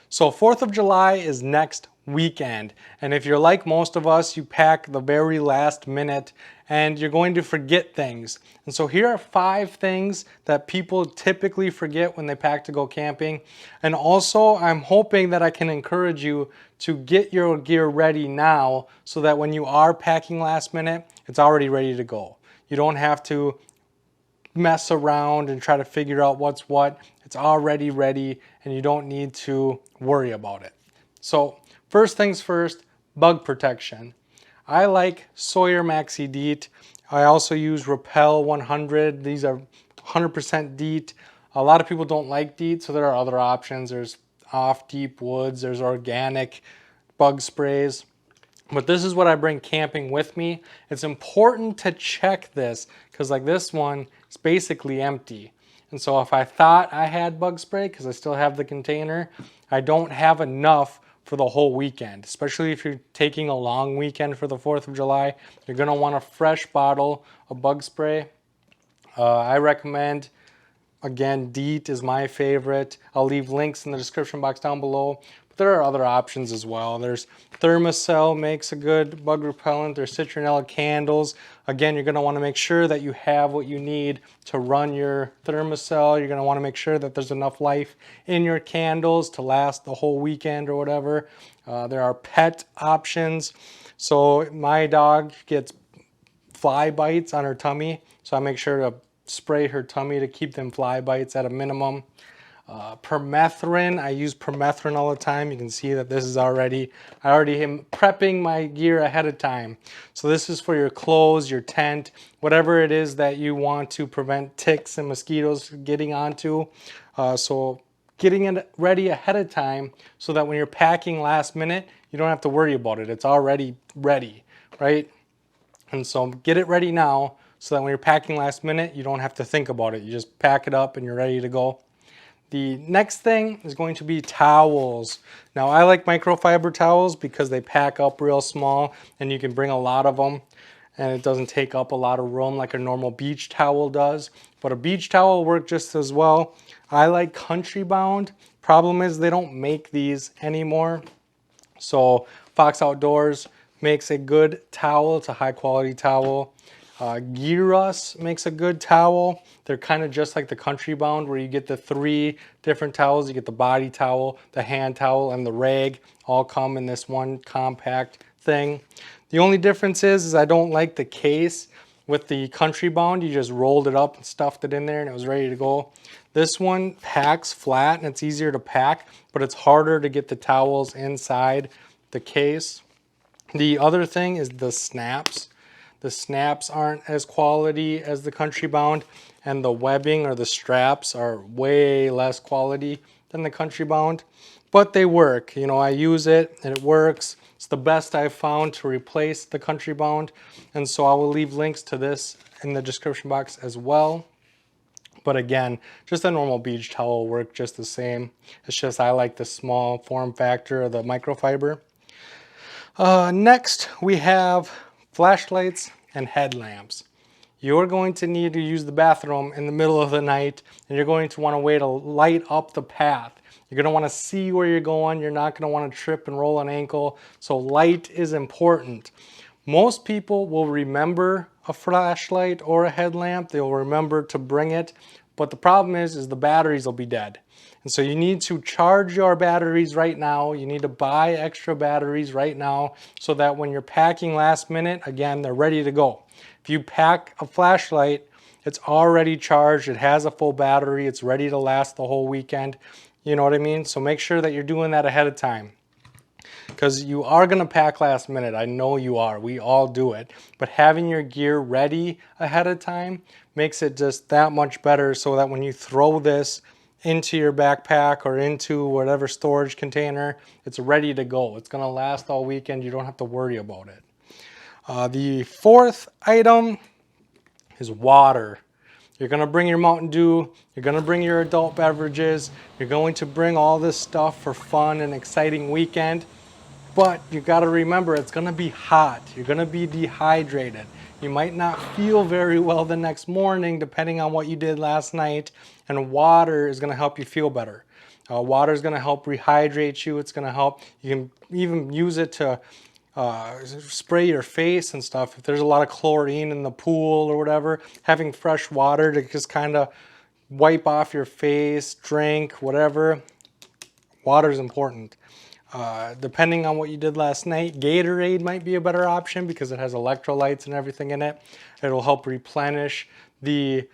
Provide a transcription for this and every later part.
So 4th of July is next weekend. And if you're like most of us, you pack the very last minute and you're going to forget things. And so here are 5 things that people typically forget when they pack to go camping. And also I'm hoping that I can encourage you to get your gear ready now so that when you are packing last minute, it's already ready to go. You don't have to mess around and try to figure out what's what. It's already ready and you don't need to worry about it. So first things first, bug protection. I like Sawyer Maxi DEET. I also use Repel 100. These are 100% DEET. A lot of people don't like DEET, so there are other options. There's Off Deep Woods, there's organic bug sprays. But this is what I bring camping with me. It's important to check this because like this one, it's basically empty. And so if I thought I had bug spray, because I still have the container, I don't have enough for the whole weekend. Especially if you're taking a long weekend for the 4th of July, you're gonna want a fresh bottle of bug spray. I recommend, again, DEET is my favorite. I'll leave links in the description box down below. But there are other options as well. There's Thermacell makes a good bug repellent. There's citronella candles. Again, you're going to want to make sure that you have what you need to run your Thermacell. You're going to want to make sure that there's enough life in your candles to last the whole weekend or whatever. There are pet options. So my dog gets fly bites on her tummy, so I make sure to spray her tummy to keep them fly bites at a minimum. Permethrin, I use permethrin all the time. You can see that this is I already am prepping my gear ahead of time. So this is for your clothes, your tent, whatever it is that you want to prevent ticks and mosquitoes getting onto. So getting it ready ahead of time so that when you're packing last minute, you don't have to worry about it. It's already ready, right? And so get it ready now so that when you're packing last minute, you don't have to think about it. You just pack it up and you're ready to go. The next thing is going to be towels. Now I like microfiber towels because they pack up real small and you can bring a lot of them and it doesn't take up a lot of room like a normal beach towel does. But a beach towel will work just as well. I like Country Bound. Problem is they don't make these anymore. So Fox Outdoors makes a good towel. It's a high quality towel. Gearus makes a good towel. They're kind of just like the Country Bound where you get the 3 different towels. You get the body towel, the hand towel, and the rag all come in this one compact thing. The only difference is I don't like the case. With the Country Bound, you just rolled it up and stuffed it in there and it was ready to go. This one packs flat and it's easier to pack, but it's harder to get the towels inside the case. The other thing is the snaps. The snaps aren't as quality as the Country Bound, and the webbing or the straps are way less quality than the Country Bound, but they work. You know, I use it and it works. It's the best I've found to replace the Country Bound, and so I will leave links to this in the description box as well. But again, just a normal beach towel will work just the same. It's just I like the small form factor of the microfiber. Next, we have flashlights and headlamps. You're going to need to use the bathroom in the middle of the night and you're going to want a way to light up the path. You're going to want to see where you're going. You're not going to want to trip and roll an ankle. So light is important. Most people will remember a flashlight or a headlamp. They'll remember to bring it. But the problem is the batteries will be dead. And so you need to charge your batteries right now. You need to buy extra batteries right now so that when you're packing last minute, again, they're ready to go. If you pack a flashlight, it's already charged. It has a full battery. It's ready to last the whole weekend. You know what I mean? So make sure that you're doing that ahead of time. Because you are going to pack last minute. I know you are. We all do it. But having your gear ready ahead of time makes it just that much better so that when you throw this into your backpack or into whatever storage container, it's ready to go. It's going to last all weekend. You don't have to worry about it. The 4th item is water. You're going to bring your Mountain Dew. You're going to bring your adult beverages. You're going to bring all this stuff for fun and exciting weekend. But you got to remember, it's going to be hot. You're going to be dehydrated. You might not feel very well the next morning depending on what you did last night, and water is going to help you feel better. Water is going to help rehydrate you. It's going to help. You can even use it to spray your face and stuff. If there's a lot of chlorine in the pool or whatever, having fresh water to just kind of wipe off your face, drink, whatever. Water is important. Depending on what you did last night, Gatorade might be a better option because it has electrolytes and everything in it. It'll help replenish the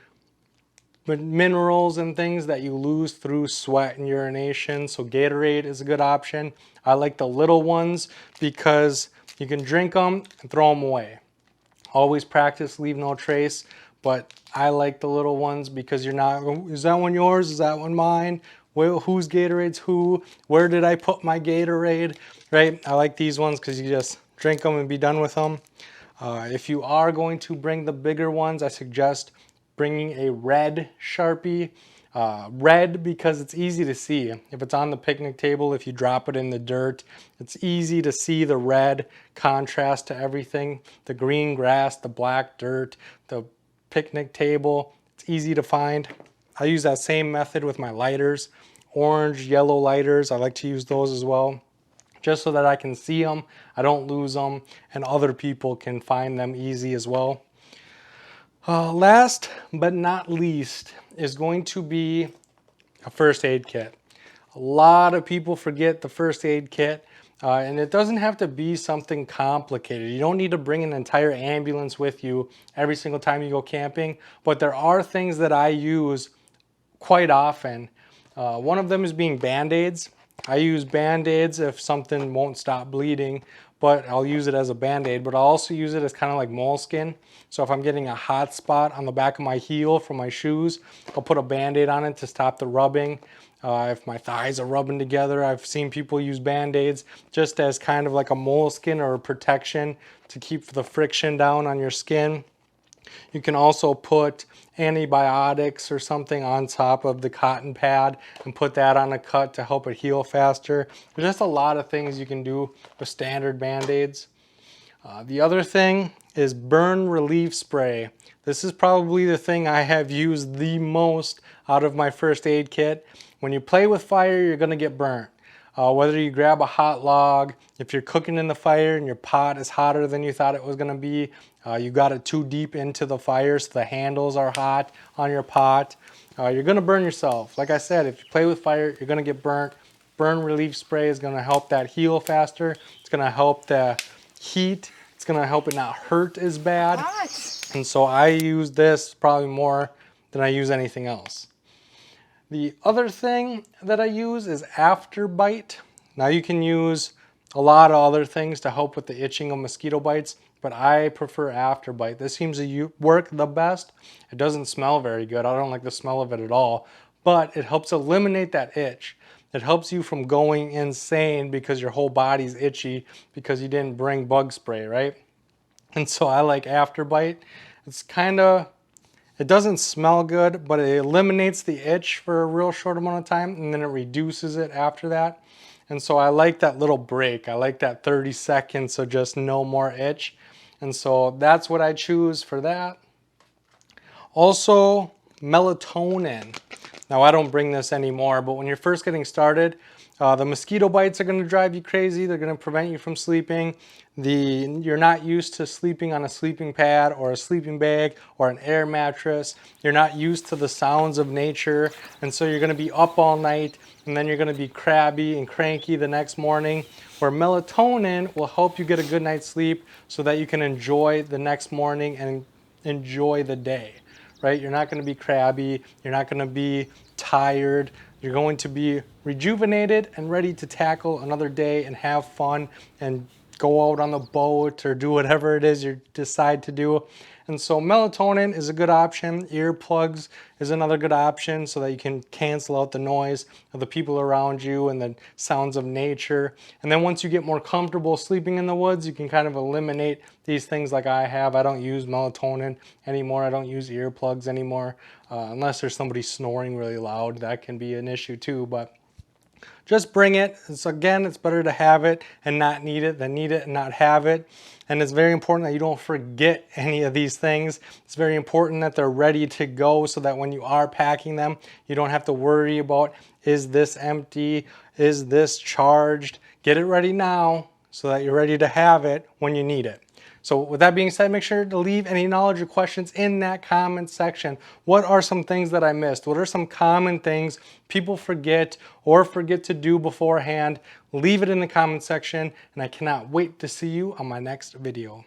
minerals and things that you lose through sweat and urination. So Gatorade is a good option. I like the little ones because you can drink them and throw them away. Always practice leave no trace, but I like the little ones because you're not, is that one yours? Is that one mine? Well, whose Gatorade's who? Where did I put my Gatorade? Right? I like these ones because you just drink them and be done with them. If you are going to bring the bigger ones, I suggest bringing a red Sharpie. Red because it's easy to see. If it's on the picnic table, if you drop it in the dirt, it's easy to see the red contrast to everything. The green grass, the black dirt, the picnic table, it's easy to find. I use that same method with my lighters. Orange, yellow lighters, I like to use those as well, just so that I can see them, I don't lose them, and other people can find them easy as well. Last but not least is going to be a first aid kit. A lot of people forget the first aid kit, and it doesn't have to be something complicated. You don't need to bring an entire ambulance with you every single time you go camping, but there are things that I use quite often. One of them is being Band-Aids. I use Band-Aids if something won't stop bleeding, but I'll use it as a Band-Aid, but I'll also use it as kind of like moleskin. So if I'm getting a hot spot on the back of my heel from my shoes, I'll put a Band-Aid on it to stop the rubbing. If my thighs are rubbing together, I've seen people use Band-Aids just as kind of like a moleskin or a protection to keep the friction down on your skin. You can also put antibiotics or something on top of the cotton pad and put that on a cut to help it heal faster. There's just a lot of things you can do with standard Band-Aids. The other thing is burn relief spray. This is probably the thing I have used the most out of my first aid kit. When you play with fire, you're going to get burnt. Whether you grab a hot log, if you're cooking in the fire and your pot is hotter than you thought it was going to be, you got it too deep into the fire so the handles are hot on your pot, you're going to burn yourself. Like I said, if you play with fire, you're going to get burnt. Burn relief spray is going to help that heal faster. It's going to help the heat. It's going to help it not hurt as bad. And so I use this probably more than I use anything else. The other thing that I use is Afterbite. Now you can use a lot of other things to help with the itching of mosquito bites, but I prefer Afterbite. This seems to work the best. It doesn't smell very good. I don't like the smell of it at all, but it helps eliminate that itch. It helps you from going insane because your whole body's itchy because you didn't bring bug spray, right? And so I like Afterbite. It's kind of, it doesn't smell good, but it eliminates the itch for a real short amount of time, and then it reduces it after that. And so I like that little break. I like that 30 seconds, so just no more itch. And so that's what I choose for that. Also, melatonin. Now I don't bring this anymore, but when you're first getting started, the mosquito bites are going to drive you crazy. They're going to prevent you from sleeping. You're not used to sleeping on a sleeping pad or a sleeping bag or an air mattress. You're not used to the sounds of nature, and so you're going to be up all night, and then you're going to be crabby and cranky the next morning, where melatonin will help you get a good night's sleep so that you can enjoy the next morning and enjoy the day, right? You're not going to be crabby. You're not going to be tired. You're going to be rejuvenated and ready to tackle another day and have fun and go out on the boat or do whatever it is you decide to do. And so melatonin is a good option. Earplugs is another good option so that you can cancel out the noise of the people around you and the sounds of nature. And then once you get more comfortable sleeping in the woods, you can kind of eliminate these things like I have. I don't use melatonin anymore. I don't use earplugs anymore unless there's somebody snoring really loud. That can be an issue too. But just bring it. So again, it's better to have it and not need it than need it and not have it. And it's very important that you don't forget any of these things. It's very important that they're ready to go so that when you are packing them, you don't have to worry about, is this empty? Is this charged? Get it ready now so that you're ready to have it when you need it. So with that being said, make sure to leave any knowledge or questions in that comment section. What are some things that I missed? What are some common things people forget or forget to do beforehand? Leave it in the comment section, and I cannot wait to see you on my next video.